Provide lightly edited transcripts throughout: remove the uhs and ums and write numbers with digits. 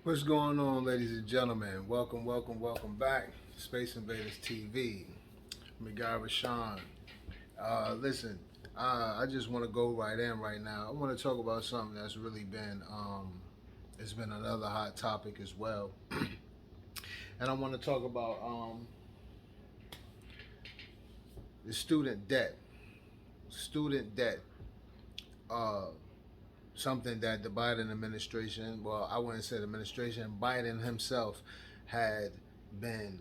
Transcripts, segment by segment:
What's going on, ladies and gentlemen? Welcome back. Space Invaders TV. My guy Rashone. Listen, I just want to go right in right now. I want to talk about something that's really it's been another hot topic as well. And I want to talk about the student debt. Student debt. Uh, Something that the Biden administration, well, I wouldn't say the administration, Biden himself had been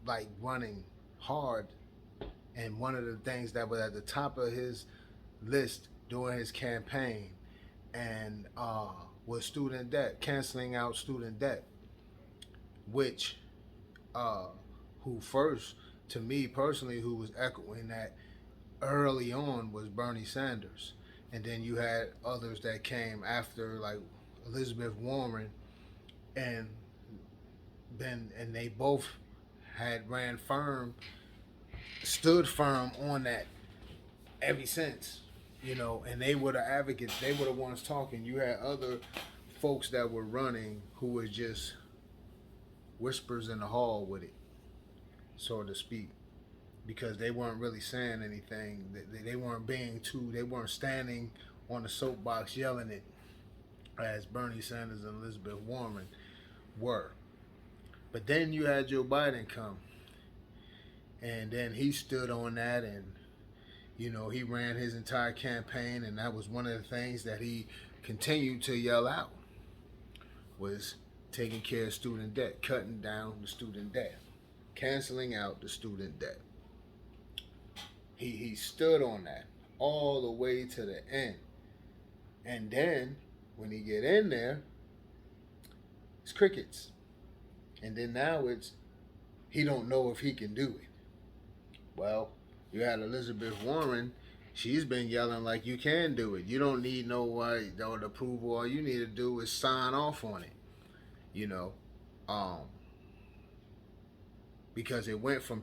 like running hard. And one of the things that was at the top of his list during his campaign and was student debt, canceling out student debt, which uh, who first, to me personally, who was echoing that early on was Bernie Sanders. And then you had others that came after, like Elizabeth Warren, and and they both had ran firm, stood firm on that ever since, and they were the advocates, they were the ones talking. You had other folks that were running who were just whispers in the hall with it, so to speak, because they weren't really saying anything. They weren't they weren't standing on the soapbox yelling it as Bernie Sanders and Elizabeth Warren were. But then you had Joe Biden come, and then he stood on that, and he ran his entire campaign, and that was one of the things that he continued to yell out was taking care of student debt, cutting down the student debt, canceling out the student debt. He stood on that all the way to the end. And then when he get in there, it's crickets. And then now it's he don't know if he can do it. Well, you had Elizabeth Warren. She's been yelling like you can do it. You don't need no approval. All you need to do is sign off on it. You know, um, because it went from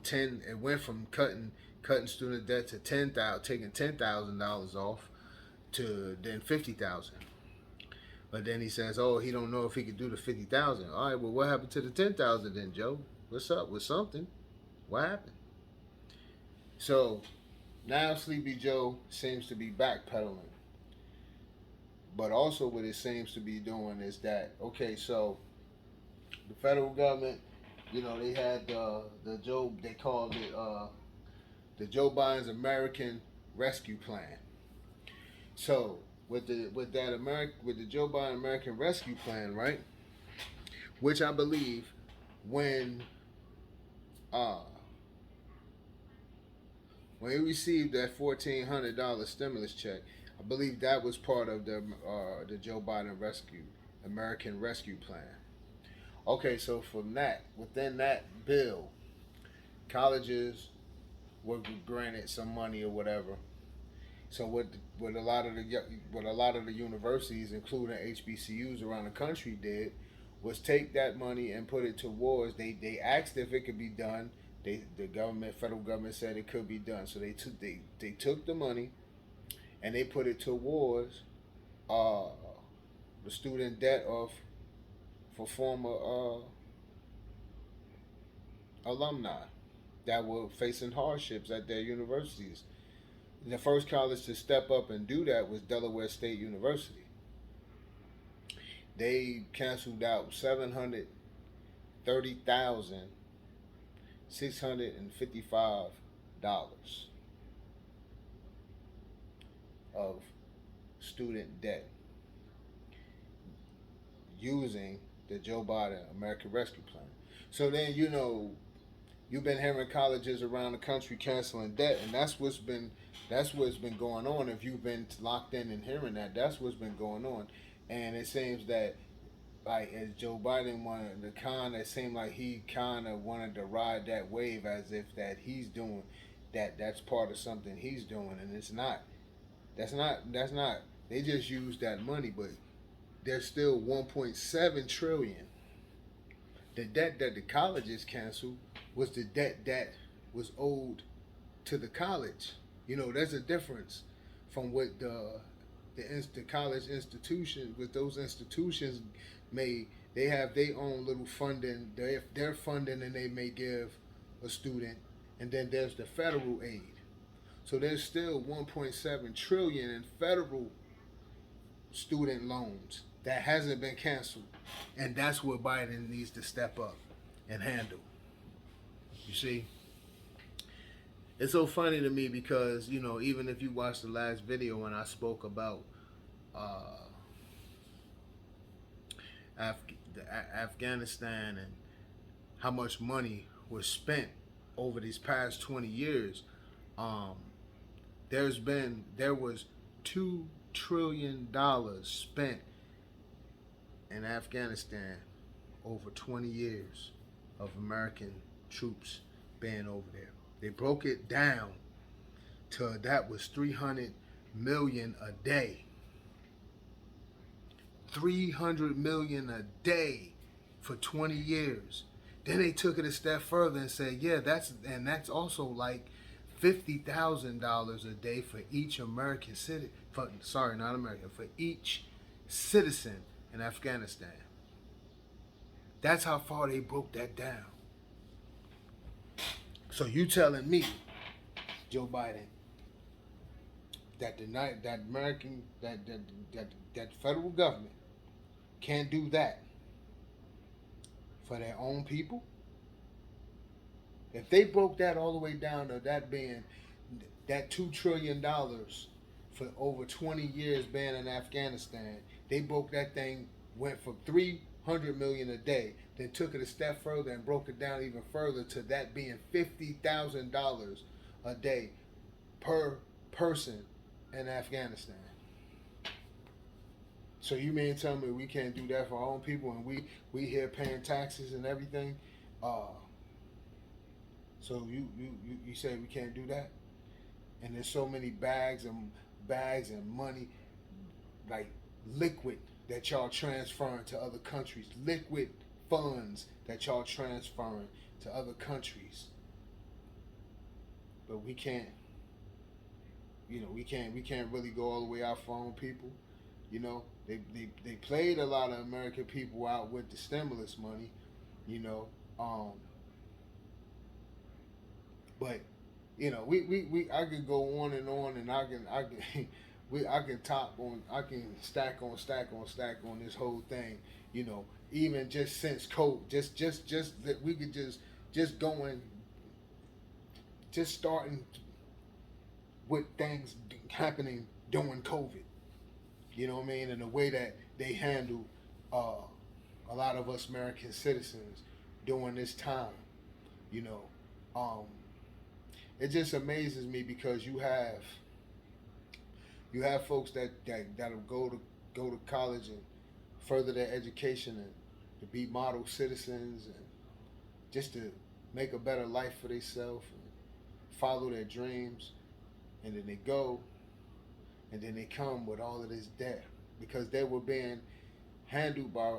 cutting student debt to 10,000, taking $10,000 off, to then 50,000. But then he says, "Oh, he don't know if he could do the 50,000." All right, well, what happened to the 10,000 then, Joe? What's up with something? What happened? So now Sleepy Joe seems to be backpedaling, but also what it seems to be doing is that, okay, so the federal government, they had the Joe, they called it the Joe Biden's American Rescue Plan. So with the Joe Biden American Rescue Plan, right? Which I believe when uh when he received that $1,400 stimulus check, I believe that was part of the Joe Biden American Rescue Plan. Okay, so from that, within that bill, colleges were granted some money or whatever. So what a lot of the universities, including HBCUs around the country, did was take that money and put it towards. They asked if it could be done. Federal government said it could be done. So they took the money and they put it towards uh, the student debt of for former alumni that were facing hardships at their universities. The first college to step up and do that was Delaware State University. They canceled out $730,655 of student debt using the Joe Biden American Rescue Plan. So then you've been hearing colleges around the country canceling debt, and that's what's been going on. If you've been locked in and hearing that, that's what's been going on. And it seems that, like, as Joe Biden wanted to it seemed like he kind of wanted to ride that wave as if that he's doing that's part of something he's doing, and it's not. That's not. They just use that money, but there's still 1.7 trillion. The debt that the colleges canceled was the debt that was owed to the college. There's a difference from what the college institutions, with those institutions they have their own little funding, their funding, and they may give a student, and then there's the federal aid. So there's still 1.7 trillion in federal student loans that hasn't been canceled, and that's what Biden needs to step up and handle. You see, it's so funny to me because, you know, even if you watch the last video when I spoke about Afghanistan and how much money was spent over these past 20 years, there was $2 trillion spent in Afghanistan over 20 years of American troops being over there. They broke it down to that was 300 million a day. 300 million a day for 20 years. Then they took it a step further and said, yeah, that's also like $50,000 a day for each American citizen. For each citizen in Afghanistan. That's how far they broke that down. So you telling me, Joe Biden, that that federal government can't do that for their own people? If they broke that all the way down to that being that $2 trillion for over 20 years being in Afghanistan, they broke that thing, went from 300 million a day, then took it a step further and broke it down even further to that being $50,000 a day per person in Afghanistan. So you mean tell me we can't do that for our own people, and we here paying taxes and everything? So you say we can't do that? And there's so many bags and money, like liquid, that y'all transferring to other countries, liquid funds that y'all transferring to other countries. But we can't, we can't really go all the way out for our own people. You know, they played a lot of American people out with the stimulus money, but I could go on, and I can stack on this whole thing, even just since COVID, just that we could just starting with things happening during COVID, you know what I mean, and the way that they handle a lot of us American citizens during this time, it just amazes me because you have folks that'll go to college and further their education and to be model citizens and just to make a better life for themselves and follow their dreams, and then they go and then they come with all of this debt because they were being handled by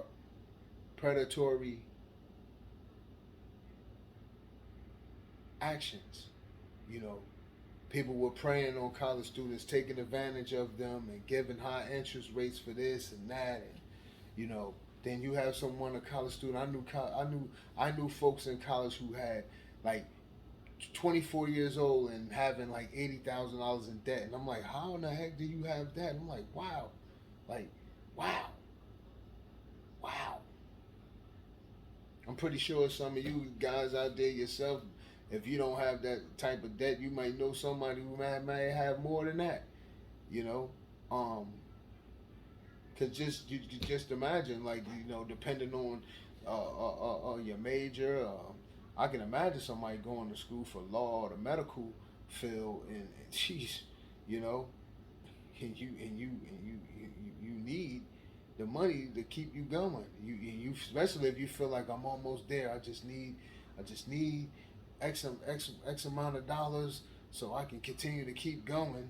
predatory actions. People were preying on college students, taking advantage of them and giving high interest rates for this and that, and then you have a college student. I knew folks in college who had like 24 years old and having like $80,000 in debt, and I'm like, how in the heck do you have that? I'm like, wow. I'm pretty sure some of you guys out there yourself, if you don't have that type of debt, you might know somebody who may have more than that, Cause just imagine, like, depending on your major, I can imagine somebody going to school for law or the medical field, and geez, and you need the money to keep you going. You especially if you feel like I'm almost there. I just need X amount of dollars so I can continue to keep going.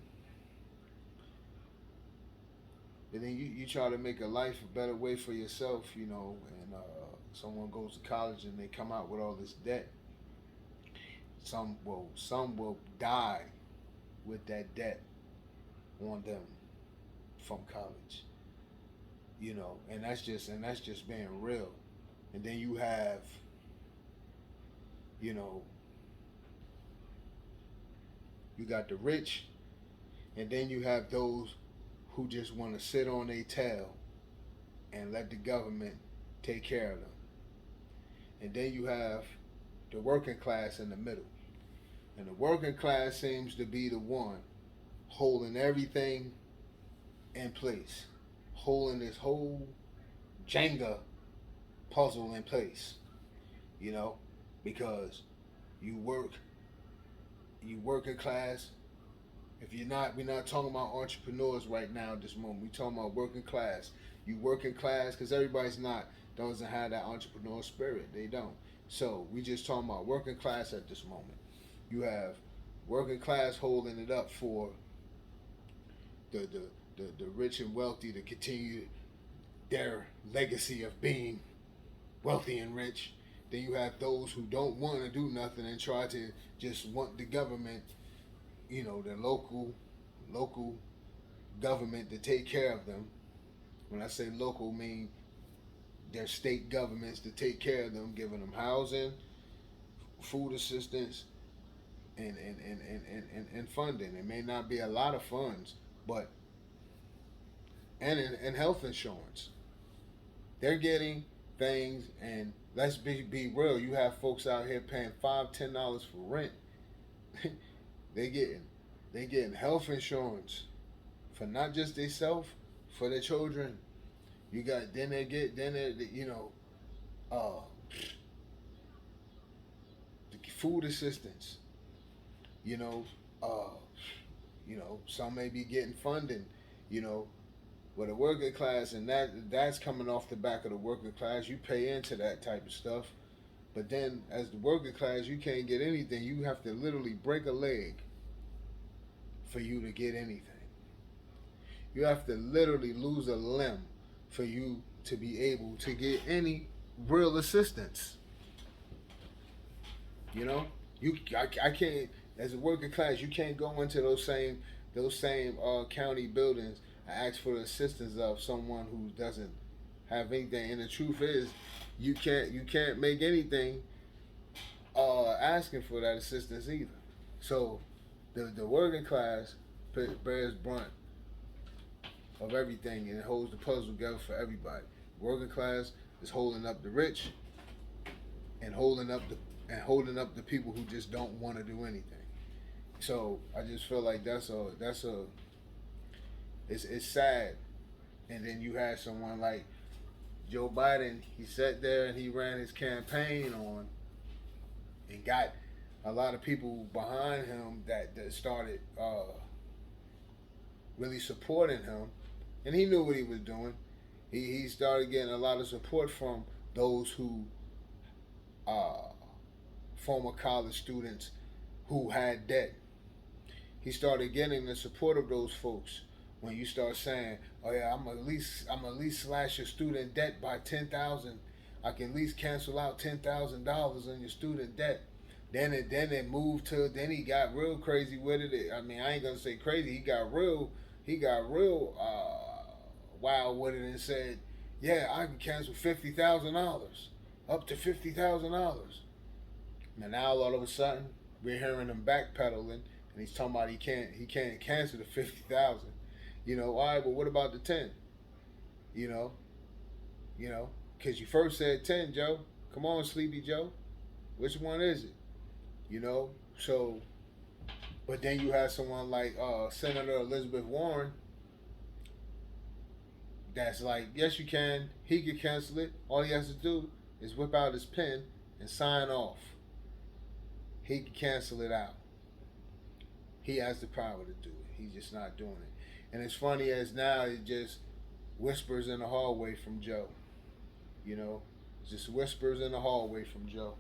And then you try to make a life a better way for yourself, and someone goes to college and they come out with all this debt. Some will die with that debt on them from college. And that's just being real. And then you have, you know, you got the rich, and then you have those who just want to sit on their tail and let the government take care of them. And then you have the working class in the middle. And the working class seems to be the one holding everything in place, holding this whole Jenga puzzle in place, you know, because you working class. If you're not, we're not talking about entrepreneurs right now at this moment. We're talking about working class. You working class because everybody's not doesn't have that entrepreneurial spirit. They don't. So we just talking about working class at this moment. You have working class holding it up for the rich and wealthy to continue their legacy of being wealthy and rich. Then you have those who don't want to do nothing and try to just want the government, the local government to take care of them. When I say local, I mean their state governments to take care of them, giving them housing, food assistance, and funding. It may not be a lot of funds, but and health insurance. They're getting things, and let's be real. You have folks out here paying $5-10 for rent. they getting health insurance for not just themselves, for their children. You got uh, the food assistance. Uh, some may be getting funding. With a working class, and that's coming off the back of the working class. You pay into that type of stuff, but then as the working class, you can't get anything. You have to literally break a leg for you to get anything. You have to literally lose a limb for you to be able to get any real assistance. I can't, as a working class, you can't go into those same county buildings and ask for the assistance of someone who doesn't have anything. And the truth is, you can't make anything asking for that assistance either. So the working class bears brunt of everything, and it holds the puzzle together for everybody. Working class is holding up the rich and holding up the people who just don't want to do anything. So I just feel like it's sad. And then you had someone like Joe Biden. He sat there and he ran his campaign on and got a lot of people behind him that started really supporting him, and he knew what he was doing. He started getting a lot of support from those who former college students who had debt. He started getting the support of those folks when you start saying, "Oh yeah, I'm at least slash your student debt by 10,000. I can at least cancel out $10,000 on your student debt." Then it moved to, then he got real crazy with it. I mean, I ain't gonna say crazy. He got real wild with it and said, "Yeah, I can cancel $50,000, up to $50,000." Now all of a sudden we're hearing him backpedaling, and he's talking about he can't cancel the 50,000. All right, but what about the 10? Because you first said 10, Joe. Come on, Sleepy Joe. Which one is it? So, but then you have someone like Senator Elizabeth Warren that's like, yes, you can. He can cancel it. All he has to do is whip out his pen and sign off. He can cancel it out. He has the power to do it. He's just not doing it. And it's funny as now it just whispers in the hallway from Joe. Just whispers in the hallway from Joe.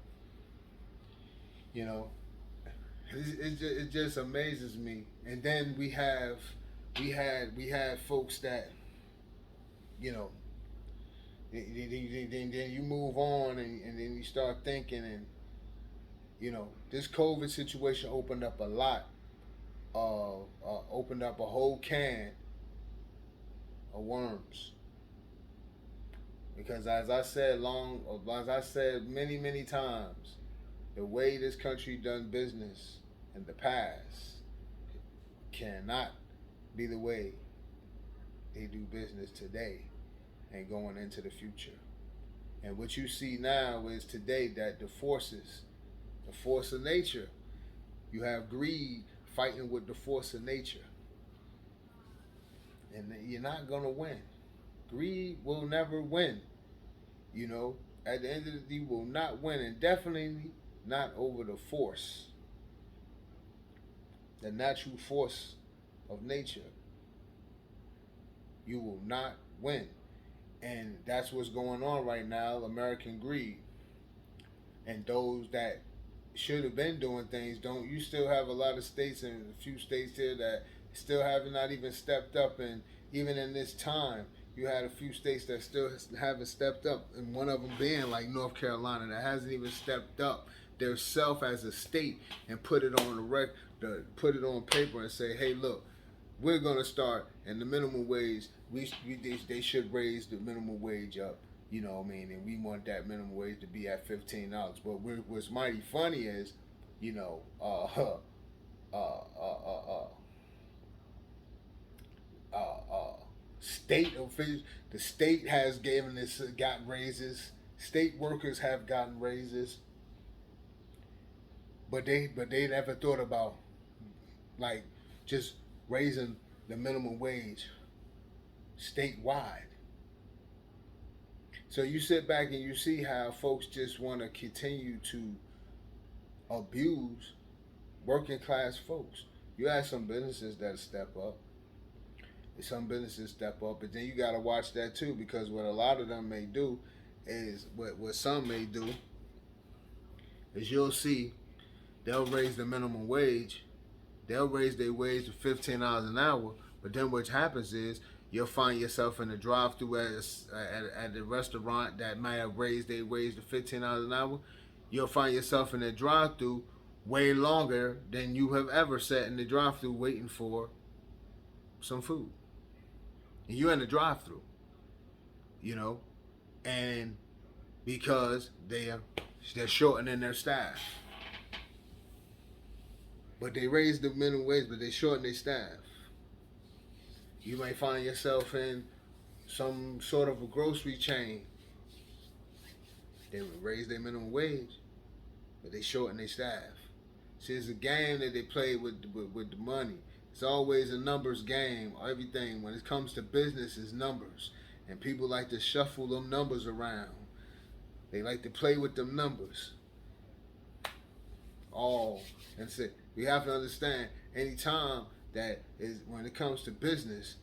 It just amazes me. And then we had folks that, then you move on and then you start thinking, and this COVID situation opened up a lot, opened up a whole can of worms. Because as I said many times, the way this country done business in the past cannot be the way they do business today and going into the future. And what you see now is today that the force of nature, you have greed fighting with the force of nature. And you're not going to win. Greed will never win. You know, at the end of the day, you will not win, and definitely not over the force, the natural force of nature. You will not win. And that's what's going on right now, American greed. And those that should have been doing things don't. You still have a lot of states and a few states here that still have not even stepped up. And even in this time, you had a few states that still haven't stepped up, and one of them being like North Carolina that hasn't even stepped up their self as a state and put it on put it on paper and say, hey, look, we're gonna start, and the minimum wage, they should raise the minimum wage up. You know what I mean? And we want that minimum wage to be at $15. But what's mighty funny is, you know, state officials, the state has got raises. State workers have gotten raises, but they never thought about like just raising the minimum wage statewide. So you sit back and you see how folks just want to continue to abuse working class folks. You have some businesses that step up. Some businesses step up, but then you got to watch that too, because what a lot of them may do is what some may do is you'll see they'll raise the minimum wage, they'll raise their wage to $15 an hour, but then what happens is you'll find yourself in a drive-through at the restaurant that might have raised their wage to $15 an hour. You'll find yourself in a drive-through way longer than you have ever sat in the drive-through waiting for some food. And you're in the drive-through, you know, and because they're shortening their staff. But they raise the minimum wage, but they shorten their staff. You may find yourself in some sort of a grocery chain. They would raise their minimum wage, but they shorten their staff. See, it's a game that they play with the money. It's always a numbers game. Everything, when it comes to business, is numbers. And people like to shuffle them numbers around. They like to play with them numbers. And so we have to understand, anytime that is when it comes to business,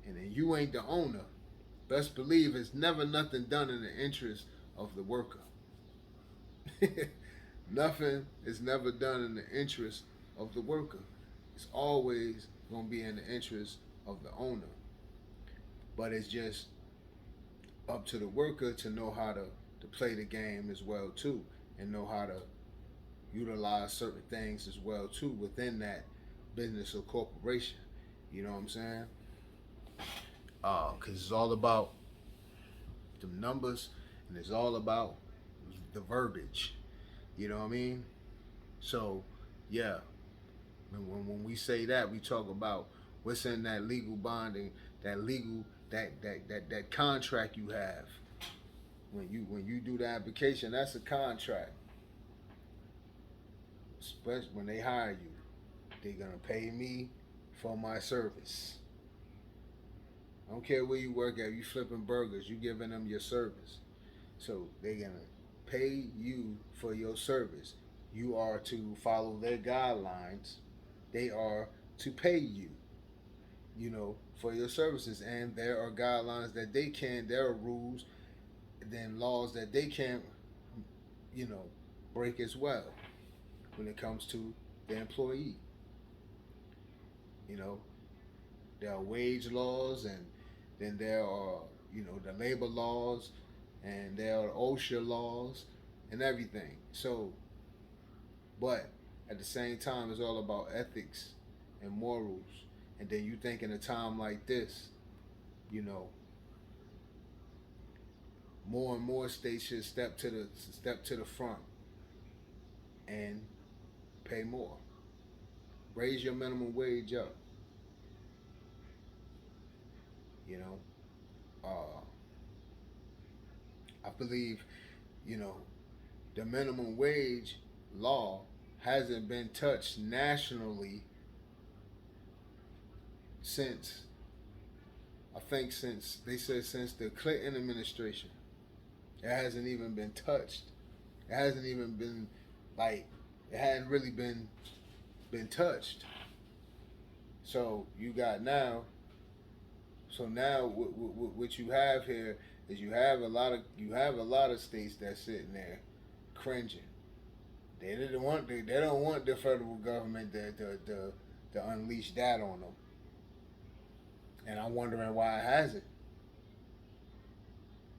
and then you ain't the owner, best believe it's never nothing done in the interest of the worker. Nothing is never done in the interest of the worker. It's always going to be in the interest of the owner. But it's just up to the worker to know how to play the game as well too, and know how to utilize certain things as well too within that business or corporation. You know what I'm saying? Because it's all about the numbers, and it's all about the verbiage. You know what I mean? So, yeah. When we say that, we talk about what's in that legal bonding, that contract you have. When you do the application, that's a contract. Especially when they hire you, they're gonna pay me for my service. I don't care where you work at. You flipping burgers, you giving them your service. So they're gonna pay you for your service. You are to follow their guidelines. They are to pay you, you know, for your services. And there are guidelines that there are rules, then laws that they can't, you know, break as well when it comes to the employee. You know, there are wage laws, and then there are, you know, the labor laws, and there are OSHA laws and everything. So, but at the same time, it's all about ethics and morals. And then you think in a time like this, you know, more and more states should step to the front and pay more. Raise your minimum wage up. You know, uh, I believe, you know, the minimum wage law hasn't been touched nationally since, I think since they said since the Clinton administration. It hasn't even been touched. It hasn't even been like it hadn't really been touched. So you got now. So now what you have here is you have a lot of states that's sitting there cringing. They don't want the federal government to unleash that on them. And I'm wondering why it hasn't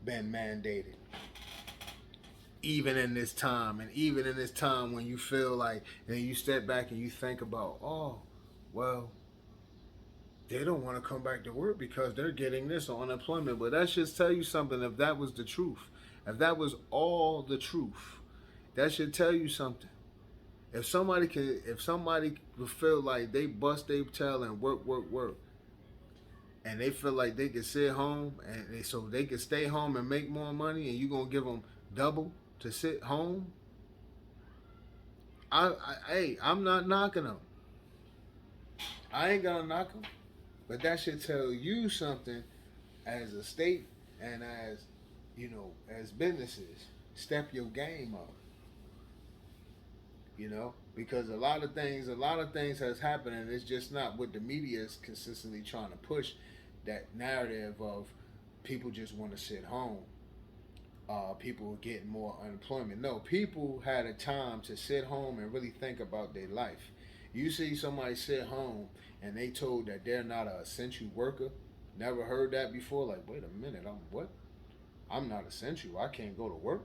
been mandated. Even in this time, and even in this time when you feel like, and you step back and you think about, oh, well, they don't want to come back to work because they're getting this on unemployment. But that should tell you something. If that was the truth, if that was all the truth, that should tell you something. If somebody would feel like they bust their tail and work, and they feel like they can sit home so they can stay home and make more money, and you gonna give them double to sit home, I'm not knocking them. I ain't gonna knock them, but that should tell you something as a state and as as businesses. Step your game up. Because a lot of things has happened, and it's just not what the media is consistently trying to push. That narrative of people just want to sit home. People getting more unemployment. No, people had a time to sit home and really think about their life. You see somebody sit home and they told that they're not an essential worker. Never heard that before. Like, wait a minute, I'm not essential. I can't go to work.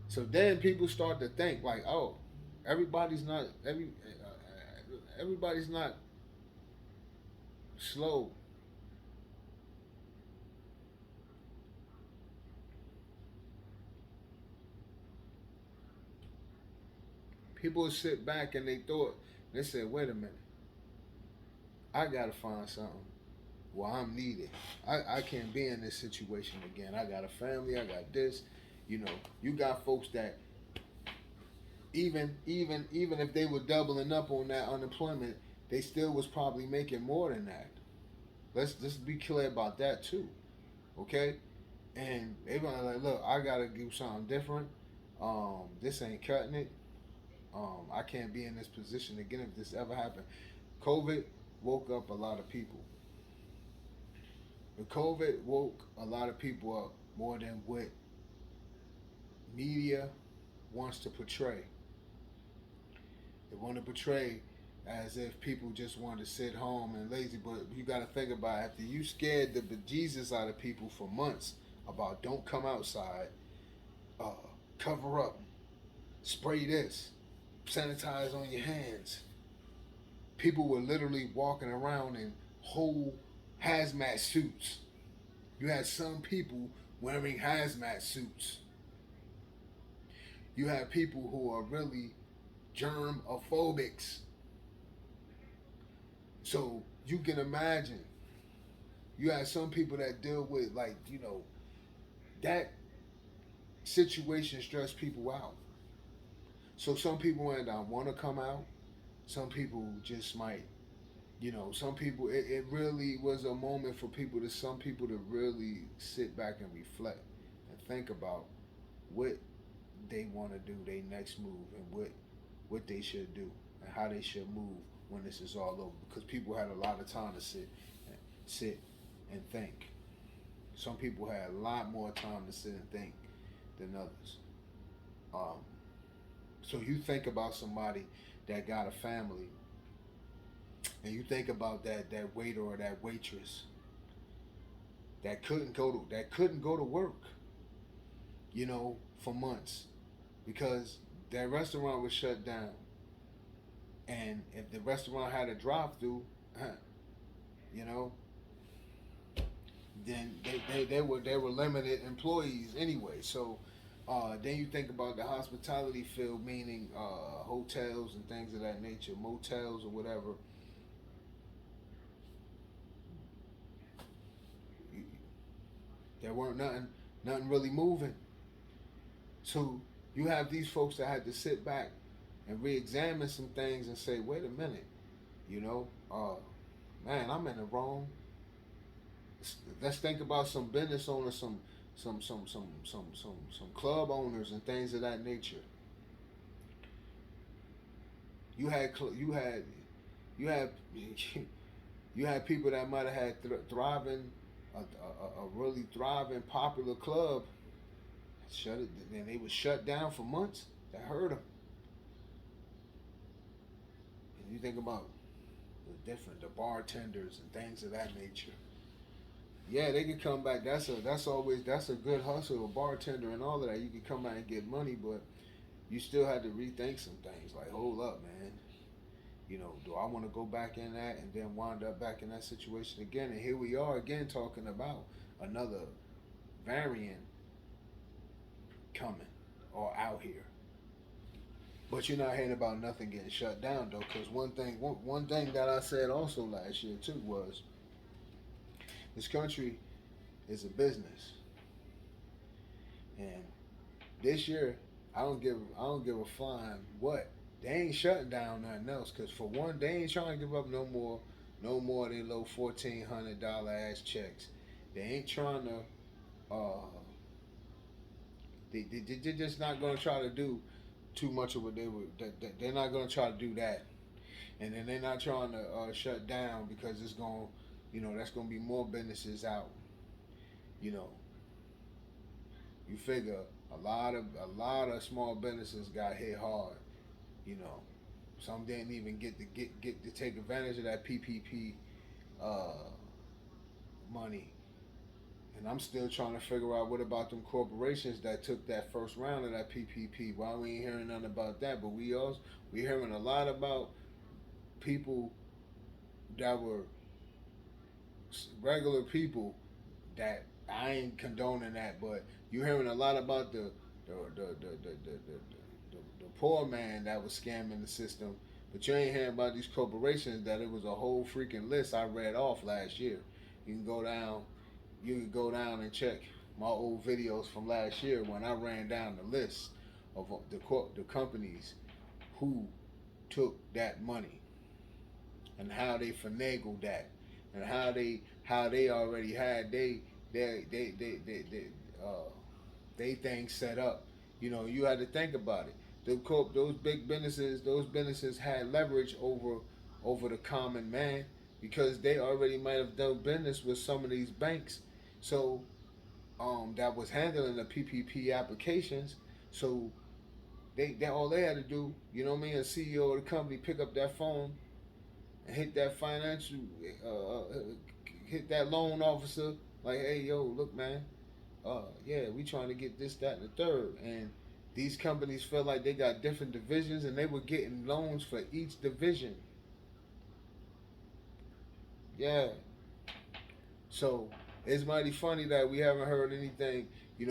So then people start to think like, oh, everybody's not slow. People sit back and they said, wait a minute, I gotta find something where I'm needed. I can't be in this situation again. I got a family, I got this. You got folks that even if they were doubling up on that unemployment, they still was probably making more than that. Let's just be clear about that too. Okay? And they were like, look, I gotta do something different. This ain't cutting it. I can't be in this position again if this ever happened. COVID woke up a lot of people. The COVID woke a lot of people up more than what media wants to portray. They want to portray as if people just want to sit home and lazy, but you got to think about it. After you scared the bejesus out of people for months about don't come outside, cover up, spray this, sanitize on your hands. People were literally walking around in whole hazmat suits. You had some people wearing hazmat suits. You have people who are really germophobics. So you can imagine, you have some people that deal with that situation stress people out. So some people might not want to come out. Some people just might, some people, it really was a moment for some people to really sit back and reflect and think about what they want to do, their next move, and what they should do and how they should move when this is all over. Because people had a lot of time to sit and think. Some people had a lot more time to sit and think than others. So you think about somebody that got a family, and you think about that waiter or that waitress that couldn't go to work, for months because that restaurant was shut down. And if the restaurant had a drive-through, then they were limited employees anyway. So then you think about the hospitality field, meaning hotels and things of that nature, motels or whatever. There weren't nothing really moving. So you have these folks that had to sit back and re-examine some things and say, wait a minute, you know, man, I'm in the wrong. Let's think about some business owners, some club owners and things of that nature. You had you had you had people that might have had thriving a really thriving popular club shut it, and they was shut down for months. That hurt them. And you think about the bartenders and things of that nature. Yeah, they could come back. That's a good hustle, a bartender and all of that. You could come out and get money, but you still had to rethink some things. Like, hold up, man. You know, do I want to go back in that and then wind up back in that situation again? And here we are again talking about another variant coming or out here. But you're not hearing about nothing getting shut down though, because one thing that I said also last year too was this country is a business, and this year I don't give a flying what. They ain't shutting down nothing else, because for one, they ain't trying to give up no more than low $1,400 ass checks. They ain't trying to they're just not going to try to do too much of what they were. They're not going to try to do that, and then they're not trying to shut down because it's going, that's going to be more businesses out. You know, you figure a lot of small businesses got hit hard. You know, some didn't even get to take advantage of that PPP uh, money. And I'm still trying to figure out what about them corporations that took that first round of that PPP. Why we ain't hearing nothing about that? But we hearing a lot about people that were regular people that I ain't condoning that, but you hearing a lot about the poor man that was scamming the system. But you ain't hearing about these corporations that it was a whole freaking list I read off last year. You can go down you can go down and check my old videos from last year when I ran down the list of the companies who took that money and how they finagled that and how they already had they things set up. You had to think about it. Those big businesses, those businesses had leverage over the common man because they already might have done business with some of these banks. So that was handling the PPP applications. So they all they had to do, a CEO of the company pick up that phone and hit that financial, hit that loan officer like, hey, yo, look, man, yeah, we trying to get this, that, and the third. And these companies felt like they got different divisions and they were getting loans for each division. Yeah. So it's mighty funny that we haven't heard anything,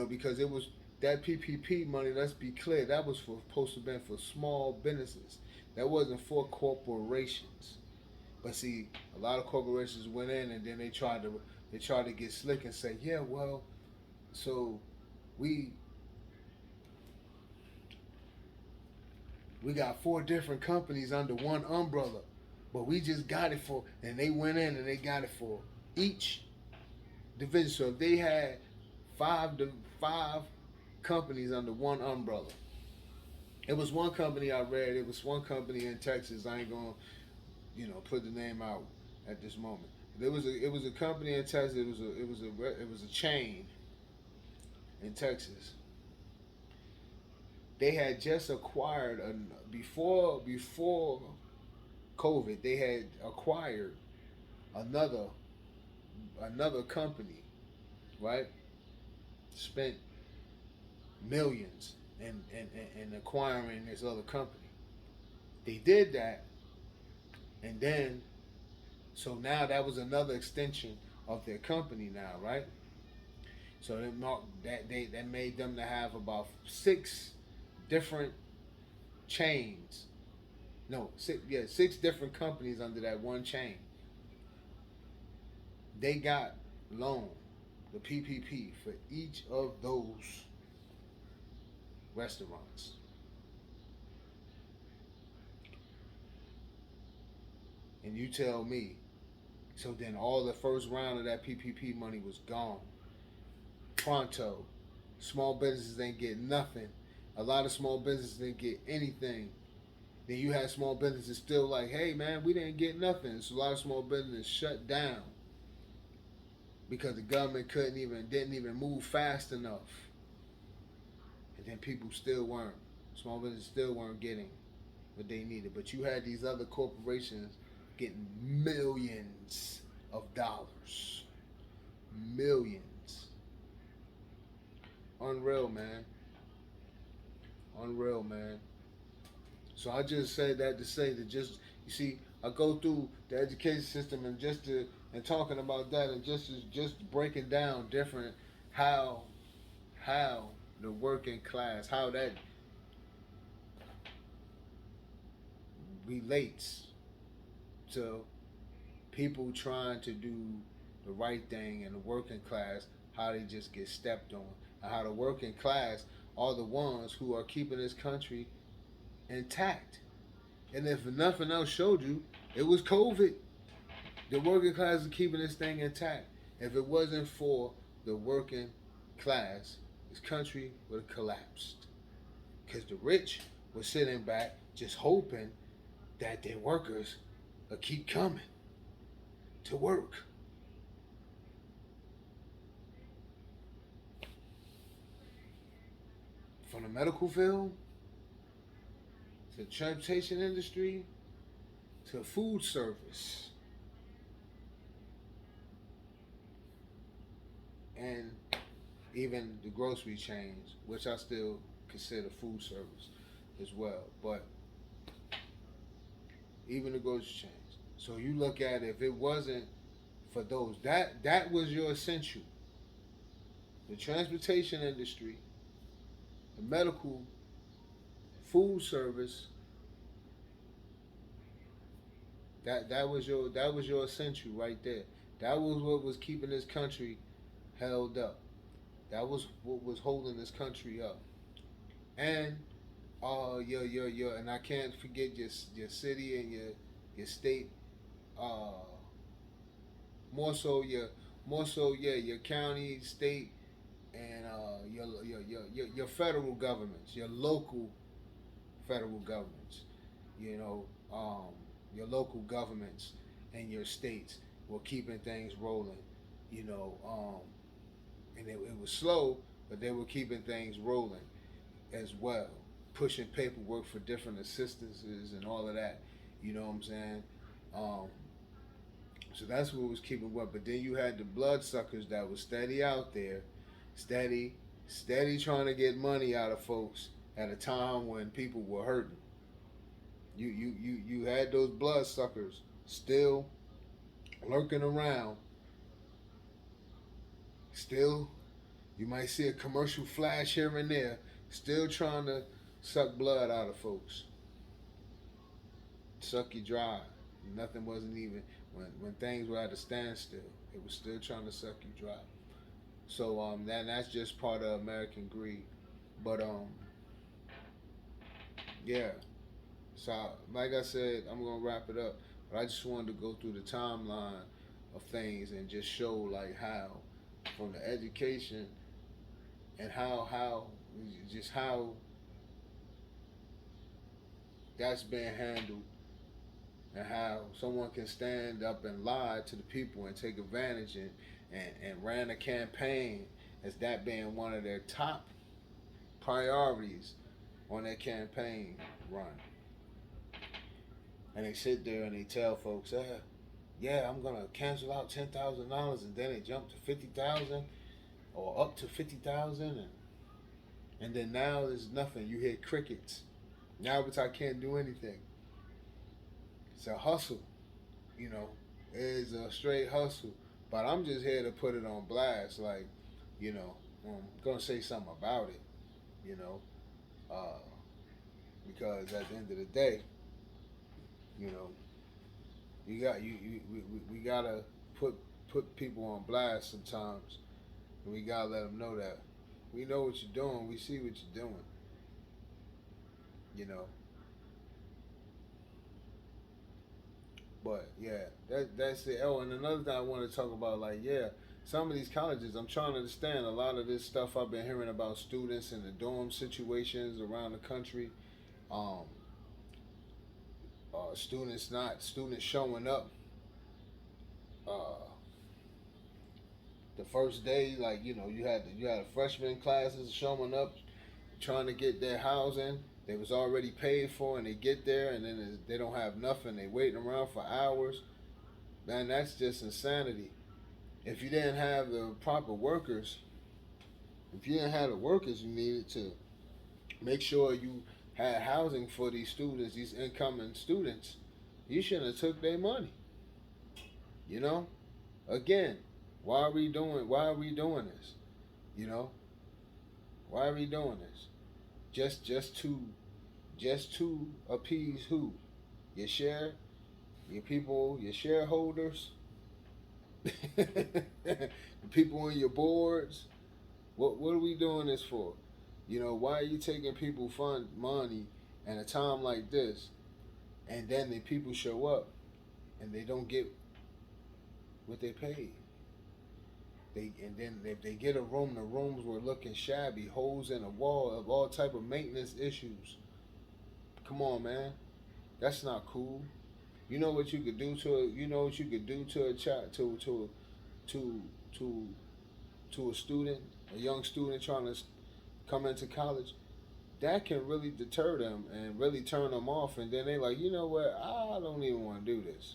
because it was that PPP money, let's be clear, that was supposed to be for small businesses. That wasn't for corporations. But see, a lot of corporations went in and then they tried to get slick and say, yeah, well, so we we got four different companies under one umbrella, but we just got it for, and they went in and they got it for each division. So if they had five companies under one umbrella, it was one company I read. It was one company in Texas. I ain't gonna, put the name out at this moment. It was a company in Texas. It was a chain in Texas. They had just acquired before COVID. They had acquired another another company, right? Spent millions in acquiring this other company. They did that, and then so now that was another extension of their company now, right? So that made them to have about six different chains. No, six different companies under that one chain. They got loan, the PPP for each of those restaurants. And you tell me, so then all the first round of that PPP money was gone. Pronto. Small businesses ain't get nothing. A lot of small businesses didn't get anything. Then you had small businesses still like, hey man, we didn't get nothing. So a lot of small businesses shut down because the government didn't even move fast enough. And then people still weren't. Small businesses still weren't getting what they needed. But you had these other corporations getting millions of dollars. Millions. Unreal, man. Unreal, man. So I just said that to say that just you see, I go through the education system and talking about that and just breaking down different how how the working class how that relates to people trying to do the right thing and the working class, how they just get stepped on, and how the working class are the ones who are keeping this country intact. And if nothing else showed you, it was COVID. The working class is keeping this thing intact. If it wasn't for the working class, this country would have collapsed. Because the rich were sitting back just hoping that their workers would keep coming to work. From the medical field to the transportation industry to food service and even the grocery chains, which I still consider food service as well. But even the grocery chains. So you look at it, if it wasn't for those, that was your essential. The transportation industry, the medical, food service, that was your essential right there. That was what was keeping this country held up. That was what was holding this country up. And your and I can't forget your city and your state. Uh, your county, state, and your federal governments, your local federal governments. You know, your local governments and your states were keeping things rolling. You know, and it was slow, but they were keeping things rolling as well, pushing paperwork for different assistances and all of that. You know what I'm saying? Um, so that's what was keeping up. But then you had the bloodsuckers that was steady out there, steady, steady trying to get money out of folks at a time when people were hurting. You had those bloodsuckers still lurking around. Still, you might see a commercial flash here and there, still trying to suck blood out of folks, suck you dry. Nothing wasn't even when things were at a standstill. It was still trying to suck you dry. So that's just part of American greed. But yeah. So like I said, I'm gonna wrap it up. But I just wanted to go through the timeline of things and just show like how from the education and how just how that's been handled and how someone can stand up and lie to the people and take advantage and ran a campaign as that being one of their top priorities on their campaign run. And they sit there and they tell folks, yeah, I'm gonna cancel out $10,000, and then it jumped to 50,000 or up to 50,000, and then now there's nothing. You hear crickets. Now it's I can't do anything. It's a hustle, you know. It is a straight hustle But I'm just here to put it on blast, like, you know, I'm gonna say something about it, you know, uh, because at the end of the day, you know, we gotta put put people on blast sometimes, and we gotta let them know that we know what you're doing, we see what you're doing, you know. But yeah, that's it. Oh, and another thing I want to talk about, like, yeah, some of these colleges, I'm trying to understand a lot of this stuff I've been hearing about students in the dorm situations around the country. Um, students showing up uh, the first day, like, you had a freshman classes showing up trying to get their housing. They was already paid for, and they get there, and then they don't have nothing. They waiting around for hours. Man, that's just insanity. If you didn't have the proper workers, if you didn't have the workers you needed to make sure you had housing for these students, these incoming students, you shouldn't have took their money. You know, again, why are we doing this? You know, why are we doing this? Just to appease who? Your share, your people, your shareholders, the people on your boards. What are we doing this for? You know, why are you taking people fund money at a time like this, and then the people show up and they don't get what they paid? And then if they get a room, the rooms were looking shabby, holes in the wall of all type of maintenance issues. Come on, man, that's not cool. You know what you could do to a, you know what you could do to a child, to to to a student, a young student trying to come into college. That can really deter them and really turn them off, and then they like, you know what, I don't even want to do this.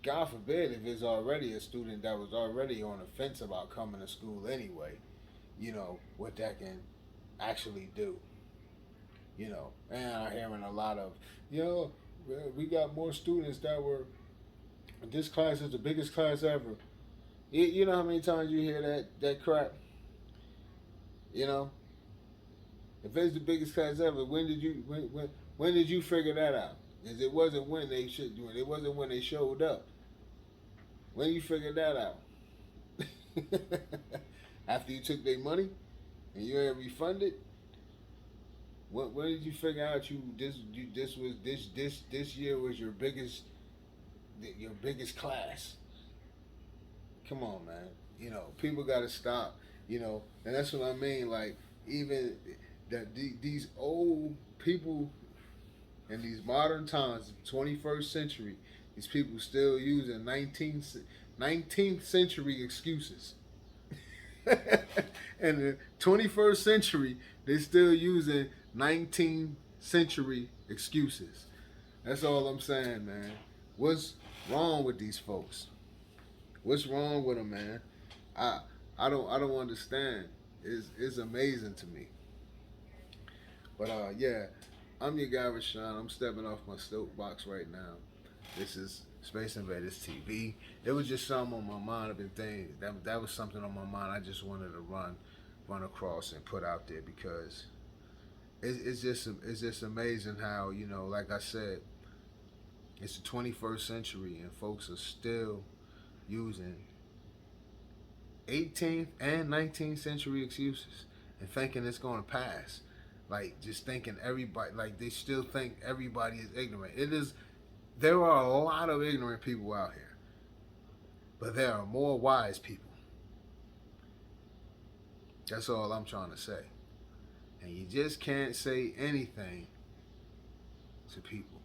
God forbid if it's already a student that was already on the fence about coming to school anyway, what that can actually do. And I'm hearing a lot of, you know, we got more students that were, this class is the biggest class ever. You know how many times you hear that crap? You know, if it's the biggest class ever, when did you figure that out? Because it wasn't when they should do it. It wasn't when they showed up. When you figured that out? After you took their money and you ain't refunded? When did you figure out this year was your biggest class? Come on, man. People got to stop. And that's what I mean. Like, even these old people in these modern times, 21st century, these people still using 19th century excuses. In the 21st century, they still using 19th century excuses. That's all I'm saying, man. What's wrong with these folks? What's wrong with them, man? I I don't understand. It's amazing to me. But yeah, I'm your guy Rashone. I'm stepping off my soapbox right now. This is Space Invaders TV. It was just something on my mind. I've been thinking that was something on my mind. I just wanted to run across and put out there because it's just amazing how, like I said, it's the 21st century and folks are still using 18th and 19th century excuses and thinking it's going to pass. Like, just thinking everybody, like, they still think everybody is ignorant. There are a lot of ignorant people out here, but there are more wise people. That's all I'm trying to say. And you just can't say anything to people.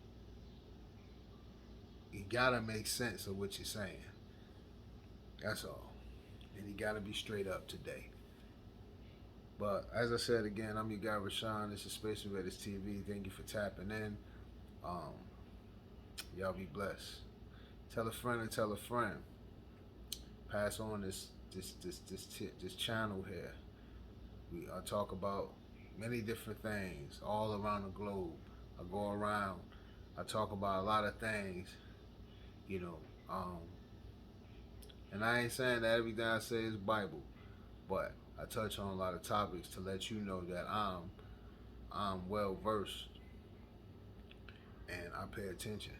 You gotta make sense of what you're saying. That's all. And you gotta be straight up today. But as I said again, I'm your guy Rashone. This is Space Invaders TV. Thank you for tapping in. Um, y'all be blessed. Tell a friend and tell a friend. Pass on this channel here. We talk about many different things all around the globe. I go around. I talk about a lot of things, you know. And I ain't saying that everything I say is Bible, but I touch on a lot of topics to let you know that I'm well versed and I pay attention.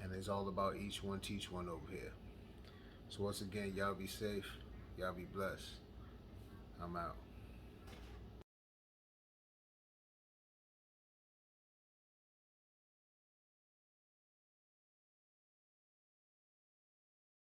And it's all about each one teach one over here. So once again, y'all be safe, y'all be blessed. I'm out.